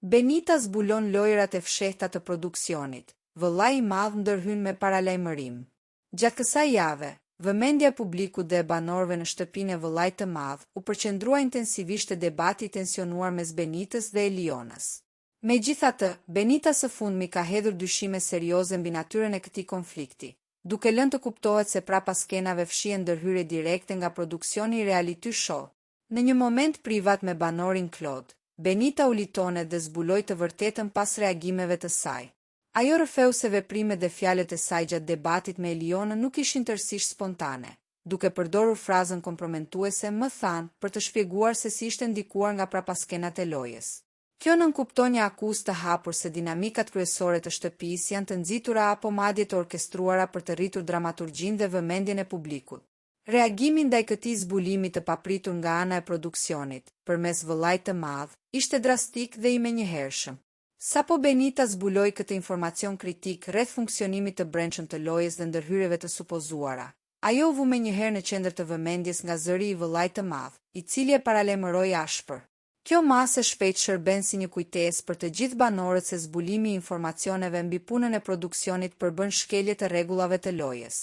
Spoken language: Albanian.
Benita zbulon lojrat e fshehta të produksionit. Vëllai i madh ndërhyn me paralajmërim. Gjatë kësaj jave, vëmendja e publikut dhe e banorëve në shtëpinë e vëllait të madh u përqendrua intensivisht te debati i tensionuar mes Benitës dhe Elionës. Megjithatë, Benita së fundmi ka hedhur dyshime serioze mbi natyrën e këtij konflikti, duke lënë të kuptohet se prapa skenave fshihen ndërhyrje direkte nga produksioni i reality show. Në një moment privat me banorin Claude, Benita u litone dhe zbuloi të vërtetën pas reagimeve të saj. Ajo rrëfeu se veprimet dhe fjalët e saj gjatë debatit me Elionën nuk ishin tërësisht spontane, duke përdorur frazën komprometuese "më than" për të shpjeguar se si ishte ndikuar nga prapaskenat e lojës. Kjo nënkupton një akuzë të hapur se dinamikat kryesore të shtëpisë janë të nxitura apo madje të orkestruara për të rritur dramaturgjinë dhe vëmendjen e publikut. Reagimi ndaj këtij zbulimi të papritur nga ana e produksionit, përmes vëllait të madh, ishte drastik dhe i menjëhershëm. Sapo Benita zbuloi këtë informacion kritik rreth funksionimit të brendshëm të lojës dhe ndërhyrjeve të supozuara, ajo u vu menjëherë në qendër të vëmendjes nga zëri i vëllait të madh, i cili e paralajmëroi ashpër. Kjo masë shpejt shërben si një kujtesë për të gjithë banorët se zbulimi i informacioneve mbi punën e produksionit përbën shkelje të rregullave të lojës.